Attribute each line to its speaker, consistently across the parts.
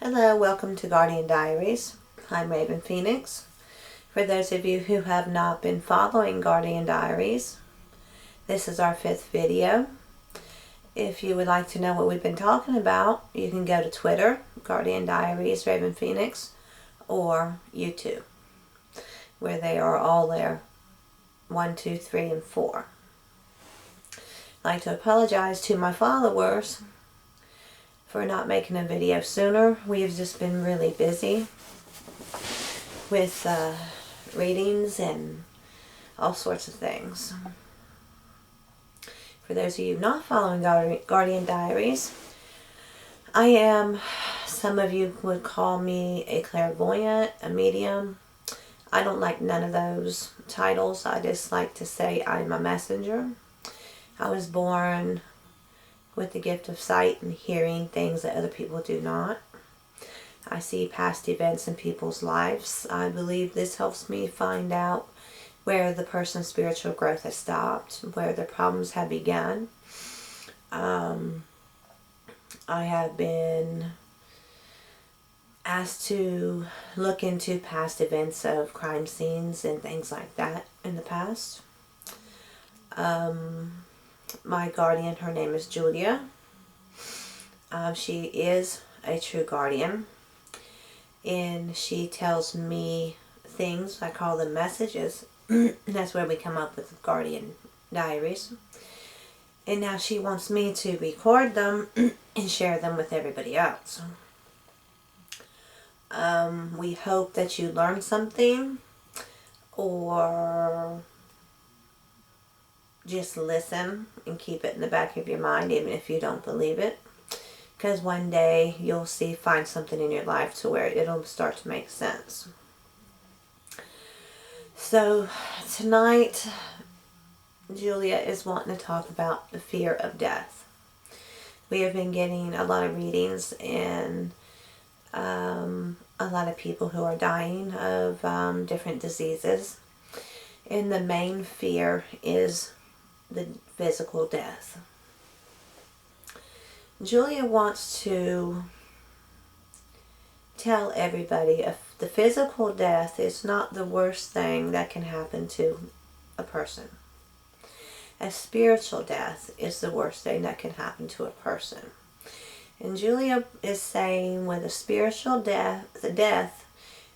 Speaker 1: Hello, welcome to Guardian Diaries. I'm Raven Phoenix. For those of you who have not been following Guardian Diaries, this is our 5th video. If you would like to know what we've been talking about, you can go to Twitter, Guardian Diaries Raven Phoenix, or YouTube, where they are all there, 1, 2, 3, and 4. I'd like to apologize to my followers for not making a video sooner. We've just been really busy with readings and all sorts of things. For those of you not following Guardian Diaries, I am, some of you would call me a clairvoyant, a medium. I don't like none of those titles. I just like to say I'm a messenger. I was born with the gift of sight and hearing things that other people do not. I see past events in people's lives. I believe this helps me find out where the person's spiritual growth has stopped, where their problems have begun. I have been asked to look into past events of crime scenes and things like that in the past. My guardian, her name is Julia. She is a true guardian, and she tells me things. I call them messages. That's where we come up with Guardian Diaries. And now she wants me to record them and share them with everybody else. We hope that you learn something, or just listen and keep it in the back of your mind, even if you don't believe it. Because one day you'll find something in your life to where it'll start to make sense. So tonight, Julia is wanting to talk about the fear of death. We have been getting a lot of readings and a lot of people who are dying of different diseases. And the main fear is the physical death. Julia wants to tell everybody the physical death is not the worst thing that can happen to a person. A spiritual death is the worst thing that can happen to a person. And Julia is saying with a spiritual death,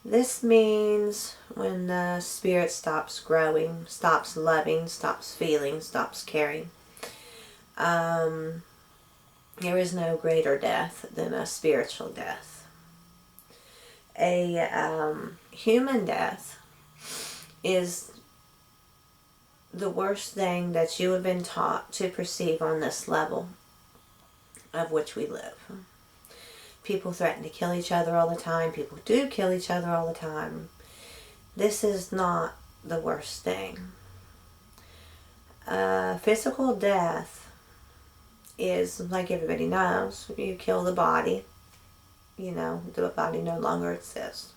Speaker 1: this means when the spirit stops growing, stops loving, stops feeling, stops caring. There is no greater death than a spiritual death. A human death is the worst thing that you have been taught to perceive on this level of which we live. People threaten to kill each other all the time. People do kill each other all the time. This is not the worst thing. Physical death is, like everybody knows, you kill the body, the body no longer exists.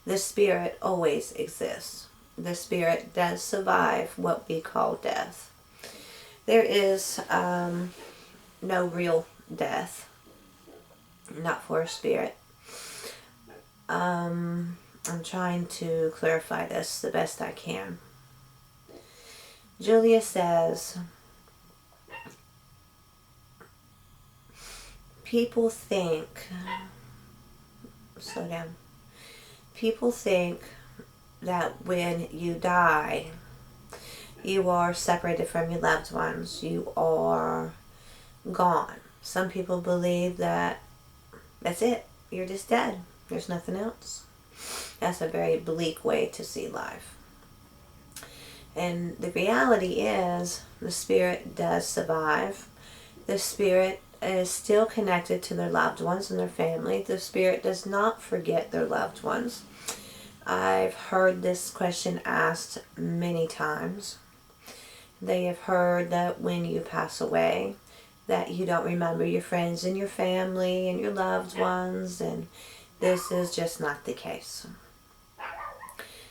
Speaker 1: The spirit always exists. The spirit does survive what we call death. There is no real death. Not for a spirit. I'm trying to clarify this the best I can. Julia says, people think, slow down, people think that when you die, you are separated from your loved ones. You are gone. Some people believe that that's it. You're just dead. There's nothing else. That's a very bleak way to see life. And the reality is, the spirit does survive. The spirit is still connected to their loved ones and their family. The spirit does not forget their loved ones. I've heard this question asked many times. They have heard that when you pass away, that you don't remember your friends and your family and your loved ones, and this is just not the case.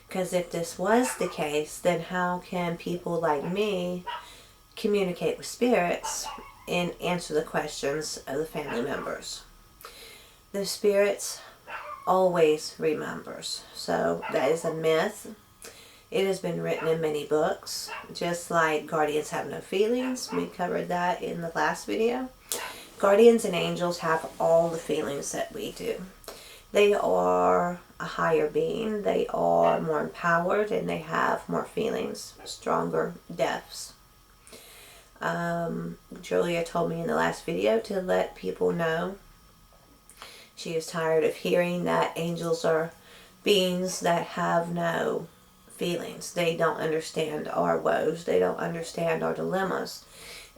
Speaker 1: Because if this was the case, then how can people like me communicate with spirits and answer the questions of the family members? The spirits always remembers. So that is a myth. It has been written in many books, just like guardians have no feelings. We covered that in the last video. Guardians and angels have all the feelings that we do. They are a higher being. They are more empowered and they have more feelings, stronger depths. Julia told me in the last video to let people know she is tired of hearing that angels are beings that have no feelings. They don't understand our woes. They don't understand our dilemmas.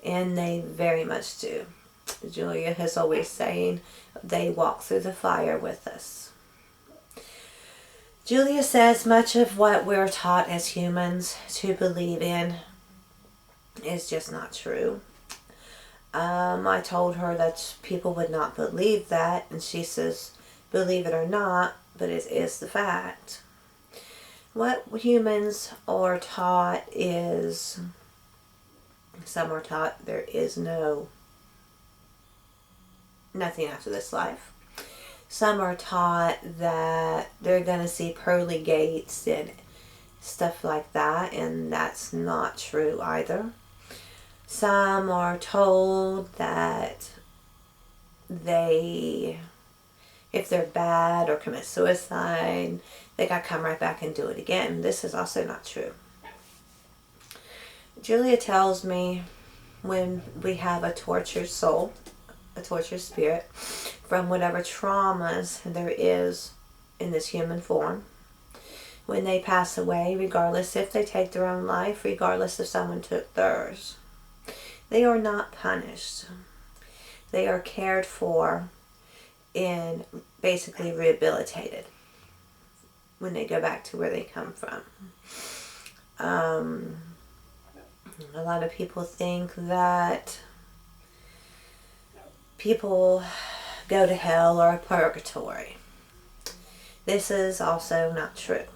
Speaker 1: And they very much do. Julia is always saying they walk through the fire with us. Julia says much of what we're taught as humans to believe in is just not true. I told her that people would not believe that, and she says, believe it or not, but it is the fact. What humans are taught is, some are taught there is nothing after this life. Some are taught that they're going to see pearly gates and stuff like that, and that's not true either. Some are told that if they're bad or commit suicide, they got to come right back and do it again. This is also not true. Julia tells me when we have a tortured soul, a tortured spirit, from whatever traumas there is in this human form, when they pass away, regardless if they take their own life, regardless if someone took theirs, they are not punished. They are cared for and basically rehabilitated when they go back to where they come from. A lot of people think that people go to hell or purgatory. This is also not true.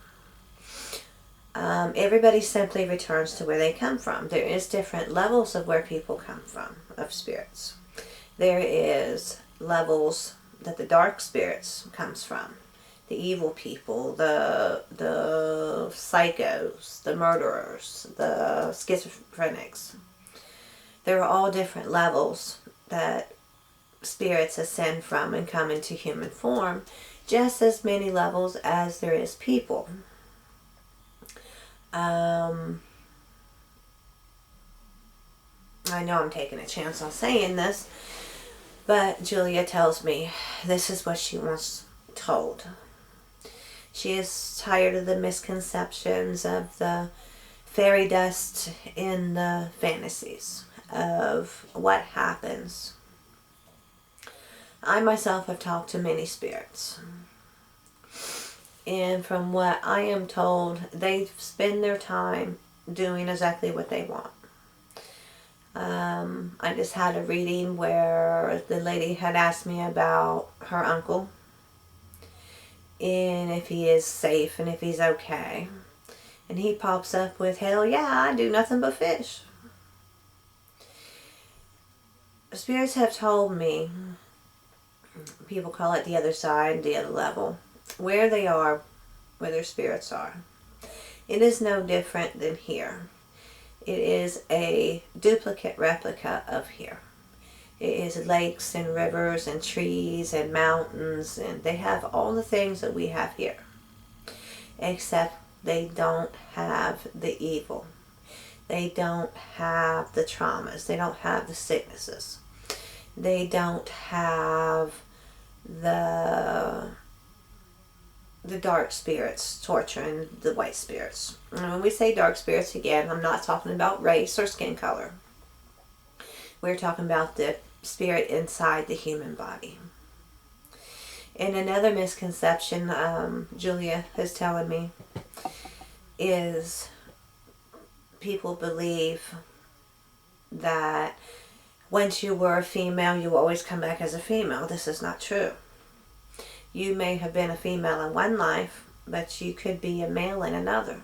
Speaker 1: Everybody simply returns to where they come from. There is different levels of where people come from, of spirits. There is levels that the dark spirits comes from. The evil people, the psychos, the murderers, the schizophrenics. There are all different levels that spirits ascend from and come into human form, just as many levels as there is people. I know I'm taking a chance on saying this, but Julia tells me this is what she wants told. She is tired of the misconceptions of the fairy dust in the fantasies of what happens. I myself have talked to many spirits. And from what I am told, they spend their time doing exactly what they want. I just had a reading where the lady had asked me about her uncle and if he is safe and if he's okay. And he pops up with, hell yeah, I do nothing but fish. Spirits have told me, people call it the other side, the other level, where they are, where their spirits are. It is no different than here. It is a duplicate replica of here. It is lakes and rivers and trees and mountains, and they have all the things that we have here. Except they don't have the evil. They don't have the traumas. They don't have the sicknesses. They don't have the dark spirits torturing the white spirits. And when we say dark spirits, again, I'm not talking about race or skin color. We're talking about the spirit inside the human body. And another misconception Julia is telling me is people believe that once you were a female, you will always come back as a female. This is not true. You may have been a female in one life, but you could be a male in another.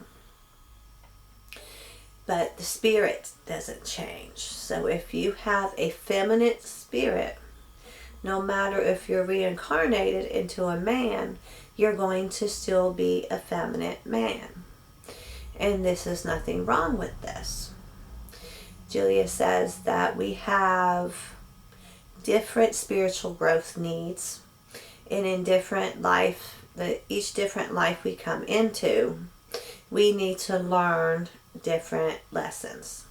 Speaker 1: But the spirit doesn't change. So if you have a feminine spirit, No matter if you're reincarnated into a man, you're going to still be a feminine man. And this is nothing wrong with this. Julia says that we have different spiritual growth needs, and in each different life we come into, we need to learn different lessons.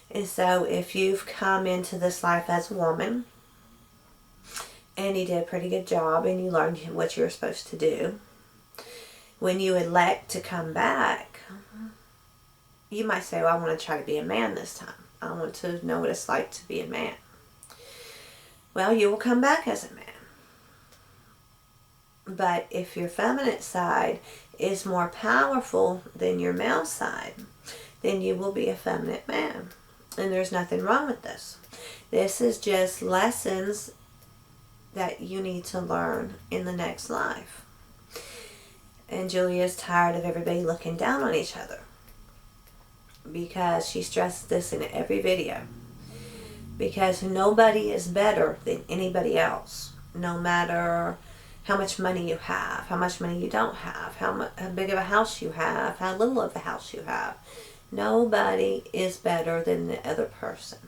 Speaker 1: And so if you've come into this life as a woman and you did a pretty good job and you learned what you were supposed to do, when you elect to come back, you might say, well, I want to try to be a man this time. I want to know what it's like to be a man. Well, you will come back as a man. But if your feminine side is more powerful than your male side, then you will be a feminine man. And there's nothing wrong with this. This is just lessons that you need to learn in the next life. And Julia's tired of everybody looking down on each other, because she stresses this in every video. Because nobody is better than anybody else, no matter how much money you have, how much money you don't have, how big of a house you have, how little of a house you have. Nobody is better than the other person.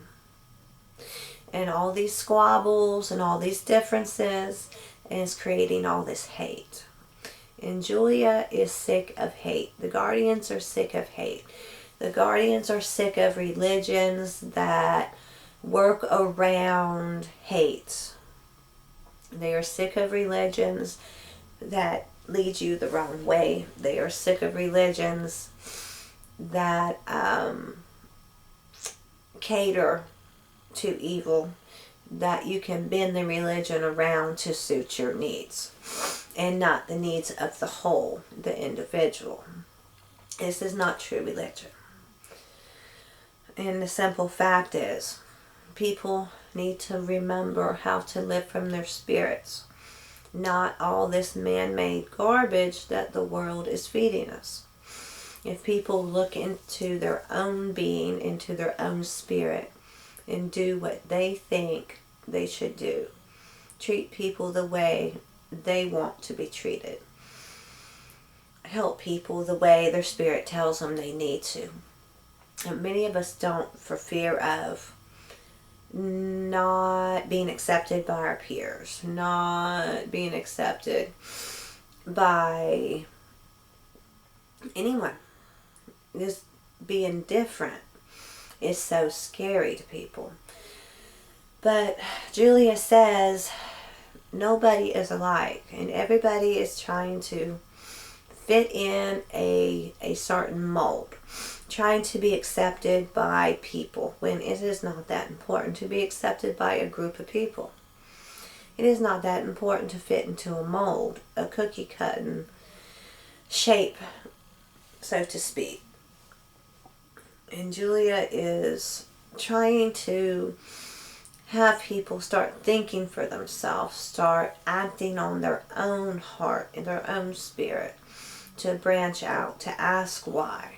Speaker 1: And all these squabbles and all these differences is creating all this hate. And Julia is sick of hate. The Guardians are sick of hate. The Guardians are sick of religions that work around hate. They are sick of religions that lead you the wrong way. They are sick of religions that cater to evil, that you can bend the religion around to suit your needs and not the needs of the whole, the individual. This is not true religion. And the simple fact is, people need to remember how to live from their spirits, not all this man-made garbage that the world is feeding us. If people look into their own being, into their own spirit, and do what they think they should do, treat people the way they want to be treated, help people the way their spirit tells them they need to. And many of us don't, for fear of not being accepted by our peers, not being accepted by anyone. Just being different is so scary to people. But Julia says nobody is alike, and everybody is trying to fit in a certain mold, trying to be accepted by people, when it is not that important to be accepted by a group of people. It is not that important to fit into a mold, a cookie cutting shape, so to speak. And Julia is trying to have people start thinking for themselves, start acting on their own heart and their own spirit, to branch out, to ask why.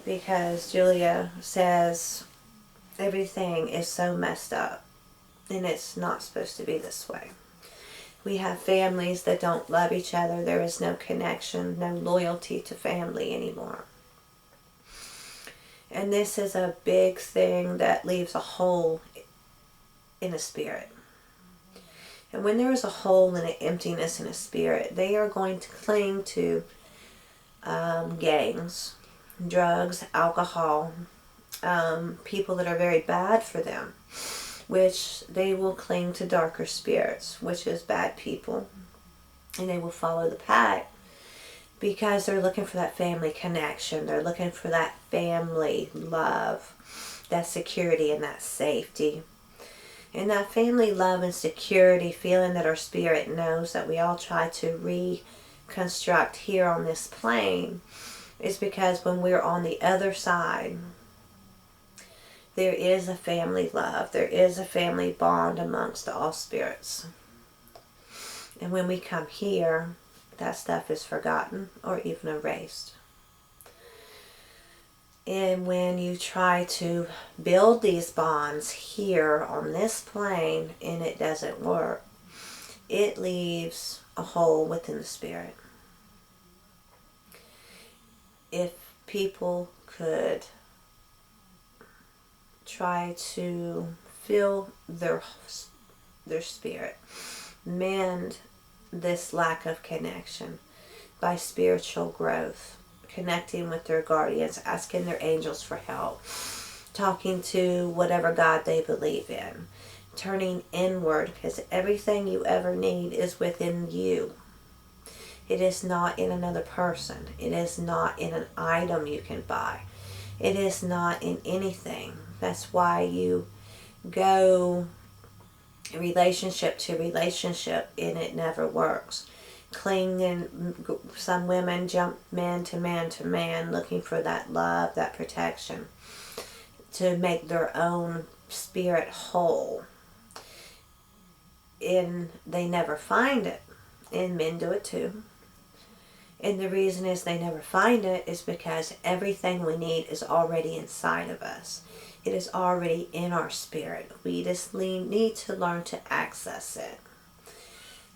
Speaker 1: Because Julia says everything is so messed up, and it's not supposed to be this way. We have families that don't love each other. There is no connection, no loyalty to family anymore. And this is a big thing that leaves a hole in a spirit. And when there is a hole and an emptiness in a spirit, they are going to cling to gangs, drugs, alcohol, people that are very bad for them, which they will cling to darker spirits, which is bad people, and they will follow the pack because they're looking for that family connection. They're looking for that family love, that security and that safety. And that family love and security, feeling that our spirit knows that we all try to reconstruct here on this plane, is because when we're on the other side, there is a family love. There is a family bond amongst all spirits. And when we come here, that stuff is forgotten or even erased. And when you try to build these bonds here on this plane and it doesn't work, it leaves a hole within the spirit. If people could try to fill their spirit, mend this lack of connection by spiritual growth, connecting with their guardians, asking their angels for help, talking to whatever God they believe in, turning inward, because everything you ever need is within you. It is not in another person. It is not in an item you can buy. It is not in anything. That's why you go relationship to relationship and it never works. Clinging, some women jump man to man to man looking for that love, that protection, to make their own spirit whole. And they never find it. And men do it too. And the reason is they never find it is because everything we need is already inside of us. It is already in our spirit. We just need to learn to access it.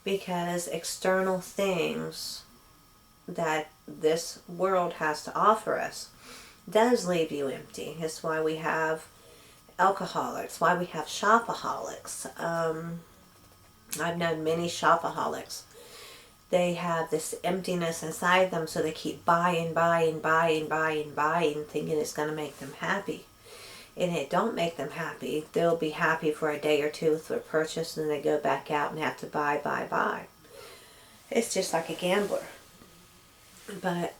Speaker 1: Because external things that this world has to offer us does leave you empty. That's why we have alcoholics, why we have shopaholics. I've known many shopaholics. They have this emptiness inside them, so they keep buying, thinking it's going to make them happy. And it don't make them happy. They'll be happy for a day or two with their purchase, and then they go back out and have to buy. It's just like a gambler. But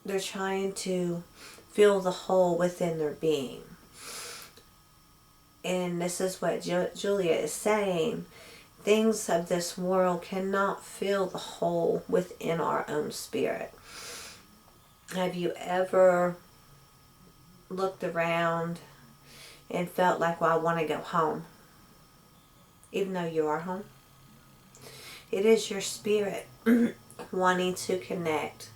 Speaker 1: they're trying to fill the hole within their being. And this is what Julia is saying. Things of this world cannot fill the hole within our own spirit. Have you ever looked around and felt like, well, I want to go home, even though you are home? It is your spirit wanting to connect